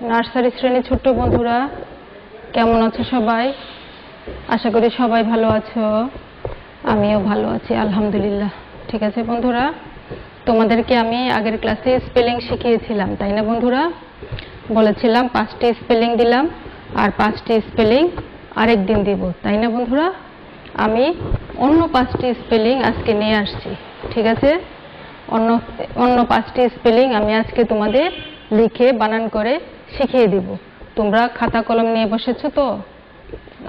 Nursery শ্রেণীর ছোট্ট বন্ধুরা কেমন আছো সবাই? আশা করি সবাই ভালো আছো। আমিও ভালো আছি আলহামদুলিল্লাহ। ঠিক আছে বন্ধুরা, তোমাদেরকে আমি আগের ক্লাসে স্পেলিং শিখিয়েছিলাম, তাই না বন্ধুরা? বলেছিলাম 5টি স্পেলিং দিলাম আর 5টি স্পেলিং আরেকদিন দিব, তাই না বন্ধুরা? আমি অন্য 5টি স্পেলিং আজকে নিয়ে আসছি। ঠিক আছে, অন্য 5টি স্পেলিং আমি আজকে তোমাদের লিখে বানান করে শিখিয়ে দিব। তোমরা খাতা কলম নিয়ে বসেছো তো?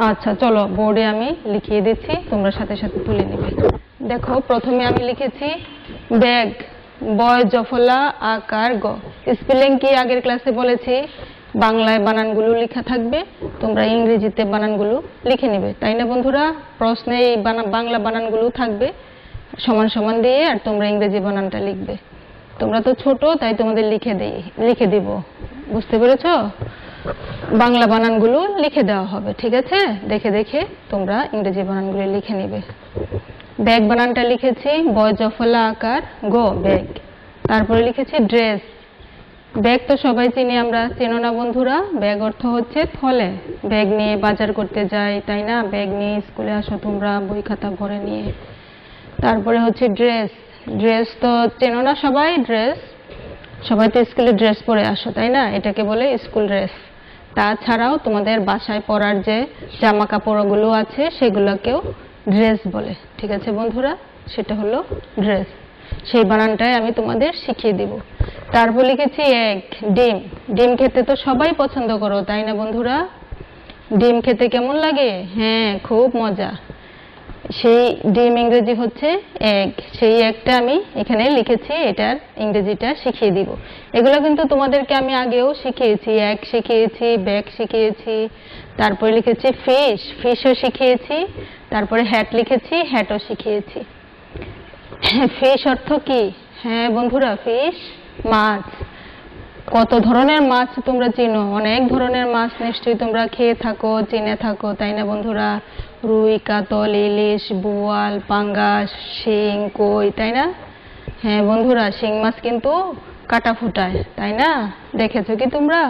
আচ্ছা চলো, বোর্ডে আমি লিখিয়ে দিচ্ছি, তোমরা সাথে সাথে তুলে নিবে। দেখো, প্রথমে আমি লিখেছি ব্যাগ, বয় জফলা আকার গ। স্পেলিং কি আগের ক্লাসে বলেছি, বাংলায় বানানগুলো লেখা থাকবে, তোমরা ইংরেজিতে বানানগুলো লিখে নেবে, তাই না বন্ধুরা? প্রশ্নে এই বাংলা বানানগুলো থাকবে সমান সমান দিয়ে, আর তোমরা ইংরেজি বানানটা লিখবে। তোমরা তো ছোট, তাই তোমাদের লিখে দিব, বুঝতে পেরেছো? বাংলা বানানগুলো লিখে দেওয়া হবে, ঠিক আছে? দেখে দেখে তোমরা ইংরেজি বানানগুলো লিখে নিবে। ব্যাগ বানানটা লিখেছি বয় জফলা আকার গ, ব্যাগ। তারপরে লিখেছি ড্রেস। ব্যাগ তো সবাই চিনি আমরা, চেনো না বন্ধুরা? ব্যাগ অর্থ হচ্ছে থলে, ব্যাগ নিয়ে বাজার করতে যাই, তাই না? ব্যাগ নিয়ে স্কুলে আসো তোমরা বই খাতা ভরে নিয়ে। তারপরে হচ্ছে ড্রেস। ড্রেস তো চেনো না সবাই? ড্রেস, সবাই তো স্কুলে ড্রেস পরে আসো, তাই না? এটাকে বলে স্কুল ড্রেস। তাছাড়াও তোমাদের বাসায় পরার যে জামা কাপড়গুলো আছে সেগুলোকেও ড্রেস বলে, ঠিক আছে বন্ধুরা? সেটা হলো ড্রেস। সেই বানানটাই আমি তোমাদের শিখিয়ে দিব। তারপর লিখেছি এগ, ডিম। ডিম খেতে তো সবাই পছন্দ করো, তাই না বন্ধুরা? ডিম খেতে কেমন লাগে? হ্যাঁ, খুব মজা। সেই ডিম ইংরেজি হচ্ছে এগ। সেই এগটা আমি এখানে লিখেছি, এটার ইংরেজিটা শিখিয়ে দিব। এগুলো কিন্তু তোমাদেরকে আমি আগেও শিখিয়েছি, এগ শিখিয়েছি, ব্যাগ শিখিয়েছি, তারপরে লিখেছি ফিশ, ফিশও শিখিয়েছি, তারপরে হ্যাট লিখেছি, হ্যাটও শিখিয়েছি। ফিশ অর্থ কি? হ্যাঁ বন্ধুরা, ফিশ মাছ। কত ধরনের মাছ তোমরা চিনো? অনেক ধরনের মাছ নিশ্চয়ই তোমরা খেয়ে থাকো, চিনে থাকো, তাই না বন্ধুরা? রুই, কাতল, ইলিশ, বোয়াল, পাঙ্গাস, শিং, কই, তাই না? হ্যাঁ বন্ধুরা, শিং মাছ কিন্তু কাটা ফুটায়, তাই না? দেখেছো কি তোমরা?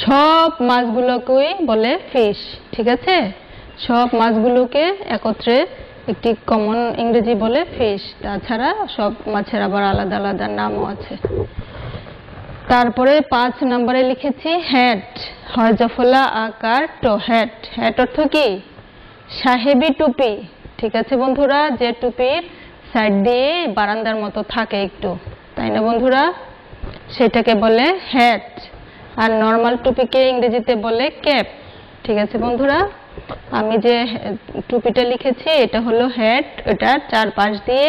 সব মাছগুলোকেই বলে ফিশ, ঠিক আছে? সব মাছগুলোকে একত্রে একটি কমন ইংরেজি বলে ফিশ। তাছাড়া সব মাছের আবার আলাদা আলাদা নামও আছে। তারপরে 5 নম্বরে লিখেছি হ্যাট, হয় জফলা আকার টো, হ্যাট। হ্যাট অর্থ কি? সাহেবি টুপি, ঠিক আছে বন্ধুরা? যে টুপির সাইড দিয়ে বারান্দার মতো থাকে একটু, তাই না বন্ধুরা? সেটাকে বলে হ্যাট। আর নর্মাল টুপিকে ইংরেজিতে বলে ক্যাপ, ঠিক আছে বন্ধুরা? আমি যে টুপিটা লিখেছি এটা হলো হ্যাট, এটা চারপাশ দিয়ে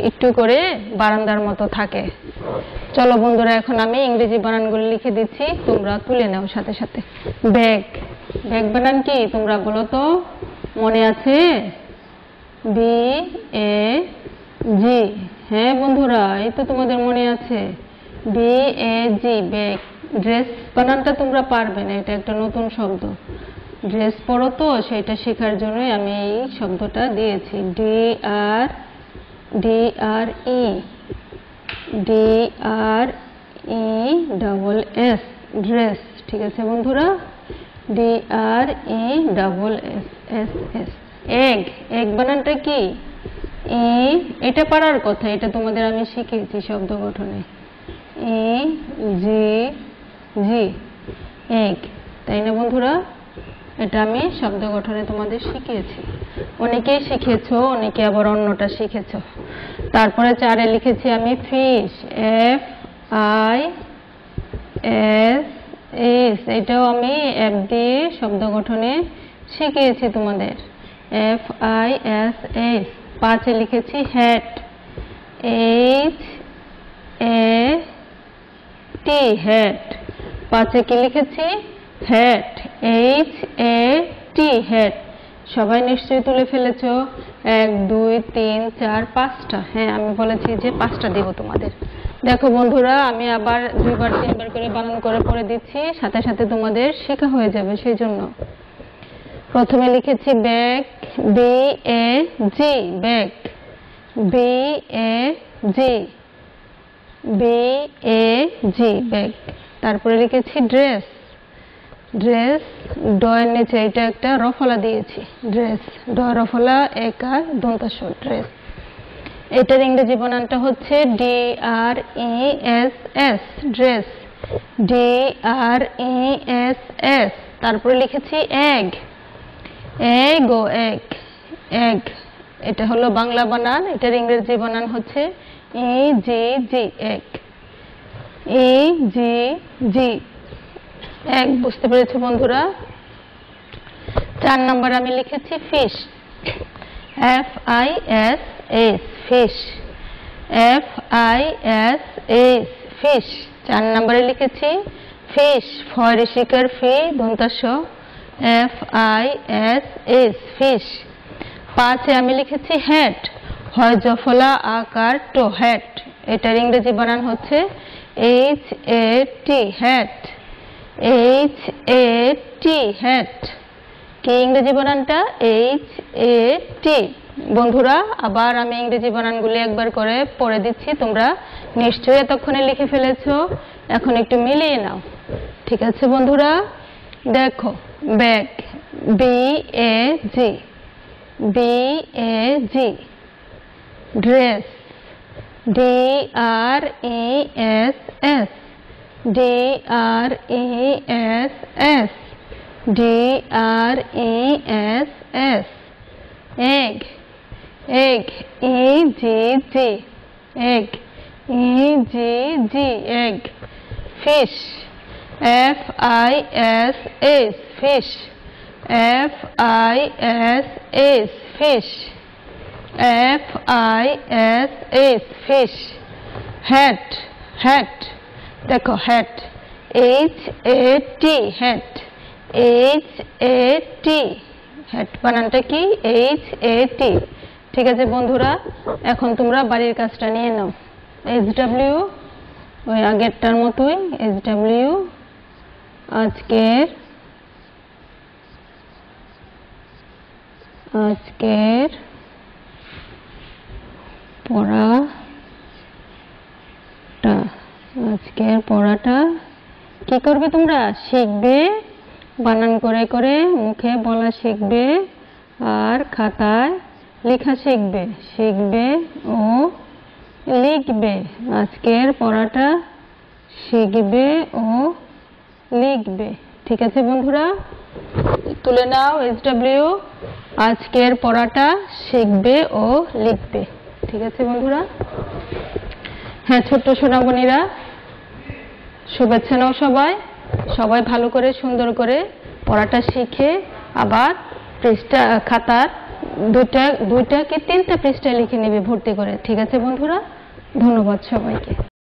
একটু করে বারান্দার মতো থাকে। চলো বন্ধুরা, এখন আমি ইংরেজি বানানগুলো লিখে দিচ্ছি, তোমরা তুলে নাও সাথে সাথে। ব্যাগ, ব্যাগ বানান কি তোমরা বলো তো? মনে আছে? বি এ জি। হ্যাঁ বন্ধুরা, এই তো তোমাদের মনে আছে, B A G, bag. Dress বানানটা তোমরা পারবে না, এটা একটা নতুন শব্দ। ড্রেস পরো তো, সেটা শেখার জন্যই আমি এই শব্দটা দিয়েছি। D R E, D R E double S, dress, ঠিক আছে বন্ধুরা? D R E double S S S. Egg, egg বানানটা কি? ই, এটা পারার কথা, এটা তোমাদের আমি শিখিয়েছি শব্দ গঠনে। ই জি জি, এগ, তাই না বন্ধুরা? এটা আমি শব্দ গঠনে তোমাদের শিখিয়েছি। অনেকেই শিখেছো, অনেকে আবার অন্যটা শিখেছো। তারপরে 4-এ লিখেছি আমি fish, F I S S. এটাও আমি এফ দিয়ে শব্দ গঠনে শিখিয়েছি তোমাদের, এফ আই এস এস। 5-এ লিখেছি hat, H A T, hat. 5-এ কি লিখেছি? Hat, H A T, hat. সবাই নিশ্চয়ই তুলে ফেলেছো? 1 2 3 4 5টা। হ্যাঁ, আমি বলেছি যে 5টা দেব তোমাদের। দেখো বন্ধুরা, আমি আবার 2বার 3বার করে বানান করে পড়ে দিচ্ছি, সাথে সাথে তোমাদের শেখা হয়ে যাবে, সেই জন্য। প্রথমে লিখেছি bag, B A G, bag, B A G. BAG bag. তারপরে লিখেছি ড্রেস, ড্রেস ড এর নিচে এটা একটা রফলা দিয়েছি, ড্রেস ড রফলা একার দন্তাস ড্রেস। এটার ইংরেজি বানানটা হচ্ছে DRESS ড্রেস, DRESS। তারপরে লিখেছি এগ, এগ ও এগ, এগ এটা হলো বাংলা বানান, এটার ইংরেজি বানান হচ্ছে EGG এগ, EGG এগ। বুঝতে পেরেছো বন্ধুরা? 4 নম্বর আমি লিখেছি fish, FISH fish, FISH fish. 4 নম্বরে লিখেছি ফিশ, ফয় শিকার ফি দন্তাস FISH ফিশ। 5 আমি লিখেছি হ্যাট, হয় জফলা আকার টো হ্যাট, এটার ইংরেজি বানান হচ্ছে HAT হ্যাট, HAT হ্যাট। কি ইংরেজি বানানটা? HAT। বন্ধুরা আবার আমি ইংরেজি বানানগুলি একবার করে পড়ে দিচ্ছি, তোমরা নিশ্চয়ই এতক্ষণে লিখে ফেলেছো, এখন একটু মিলিয়ে নাও। ঠিক আছে বন্ধুরা? দেখো bag, BAG, BAG। Dress, DRESS, DRESS, DRESS। Egg, egg EGG egg, EGG egg. Fish, FISH fish, FISH fish, FISH fish. Hat, hat দেখো hat, HAT hat, HAT hat বানানটা কি? HAT। ঠিক আছে বন্ধুরা, এখন তোমরা বাড়ির কাজটা নিয়ে নাও। SW ওই আগেরটার মতোই, SW আজকের পড়াটা কি করবে তোমরা? শিখবে, বানান করে করে মুখে বলা শিখবে, আর খাতায় লেখা শিখবে, শিখবে ও লিখবে। আজকের পড়াটা শিখবে ও লিখবে। ঠিক আছে বন্ধুরা, তুলে নাও SW, আজকের পড়াটা শিখবে ও লিখবে। ঠিক আছে বন্ধুরা? হ্যাঁ ছোট্ট সোনামণিরা, শুভেচ্ছা নাও সবাই, সবাই ভালো করে সুন্দর করে পড়াটা শিখে আবার পৃষ্ঠা খাতার দুইটা কি 3টা পৃষ্ঠায় লিখে নেবে ভর্তি করে। ঠিক আছে বন্ধুরা? ধন্যবাদ সবাইকে।